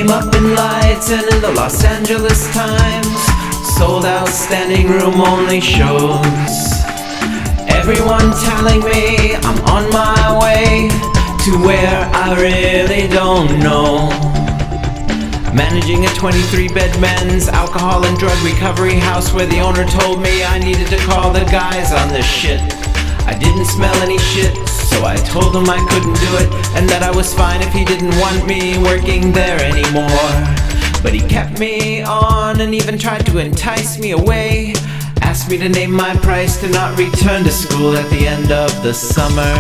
came up in lights and in the Los Angeles Times. Sold out standing room only shows. Everyone telling me I'm on my way to where I really don't know. Managing a 23-bed men's alcohol and drug recovery house where the owner told me I needed to call the guys on this shit. I didn't smell any shit, so I told him I couldn't do it, and that I was fine if he didn't want me working there anymore. But he kept me on and even tried to entice me away. Asked me to name my price to not return to school at the end of the summer.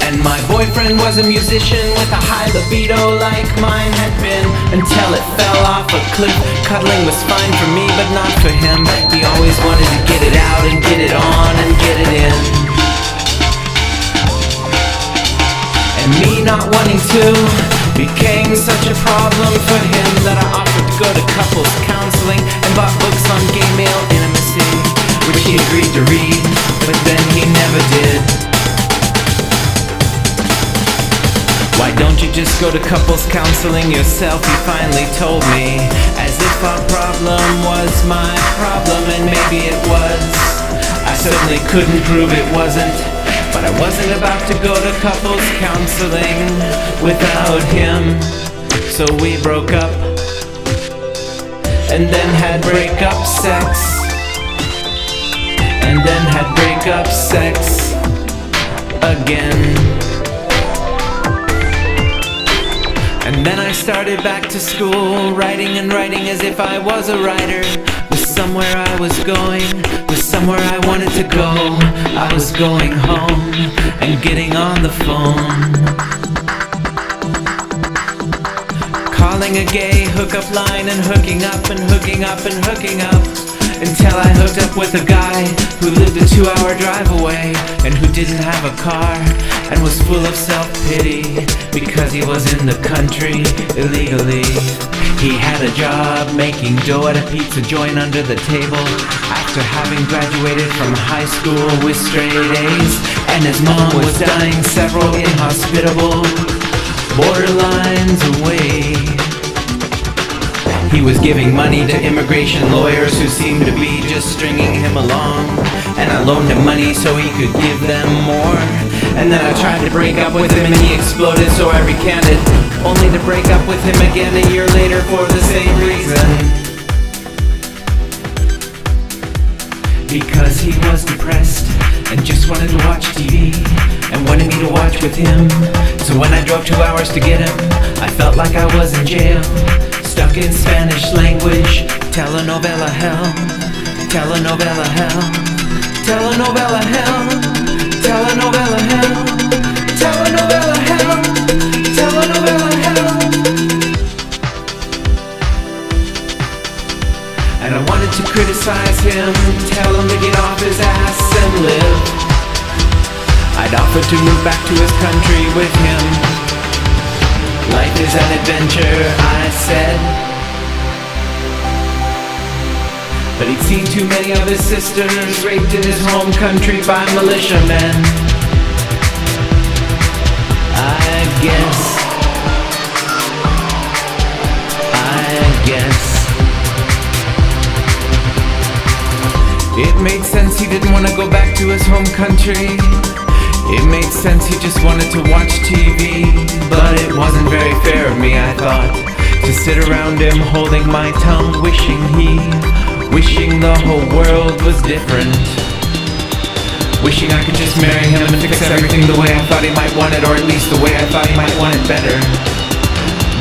And my boyfriend was a musician with a high libido like mine had been, until it fell off a cliff. Cuddling was fine for me, but not for him. He always wanted to get it out and get it on and get it in. And me not wanting to became such a problem for him that I offered to go to couples counseling and bought books on gay male intimacy, which he agreed to read, but then he never did. Why don't you just go to couples counseling yourself, he finally told me, as if our problem was my problem, and maybe it was. I certainly couldn't prove it wasn't, but I wasn't about to go to couples counseling without him. So we broke up, and then had breakup sex, and then had breakup sex again. And then I started back to school, writing and writing as if I was a writer. Was somewhere I was going, was somewhere I wanted to go. I was going home and getting on the phone, calling a gay hookup line and hooking up and hooking up and hooking up, until I hooked up with a guy who lived a 2-hour drive away and who didn't have a car and was full of self-pity because he was in the country illegally. He had a job making dough at a pizza joint under the table after having graduated from high school with straight A's, and his mom was dying several inhospitable borderlines away. He was giving money to immigration lawyers who seemed to be just stringing him along, and I loaned him money so he could give them more. And then I tried to break up with him and he exploded, so I recanted, only to break up with him again a year later for the same reason. Because he was depressed and just wanted to watch TV and wanted me to watch with him. So when I drove 2 hours to get him, I felt like I was in jail, stuck in Spanish language, telenovela hell, telenovela hell, telenovela hell, telenovela hell, telenovela hell, telenovela hell. And I wanted to criticize him, tell him to get off his ass and live. I'd offered to move back to his country with him. Life is an adventure, I said. But he'd seen too many of his sisters raped in his home country by militiamen. I guess it made sense he didn't want to go back to his home country. It made sense he just wanted to watch TV. But it wasn't very fair of me, I thought, to sit around him holding my tongue, wishing the whole world was different, wishing I could just marry him and fix everything the way I thought he might want it, or at least the way I thought he might want it better.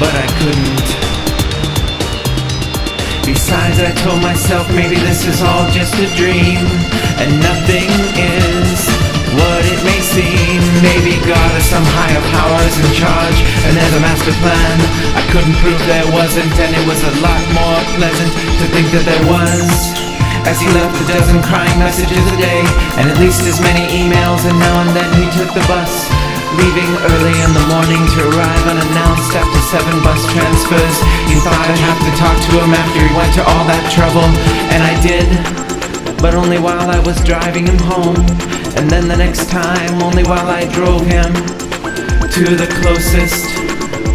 But I couldn't. Besides, I told myself maybe this is all just a dream, and nothing is what it may seem. Maybe God or some higher power is in charge, and there's a master plan I couldn't prove there wasn't, and it was a lot more pleasant to think that there was, as he left a dozen crying messages a day, and at least as many emails, and now and then he took the bus, leaving early in the morning to arrive unannounced after 7 bus transfers. He thought I'd have to talk to him after he went to all that trouble, and I did, but only while I was driving him home. And then the next time, only while I drove him to the closest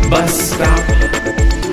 bus stop.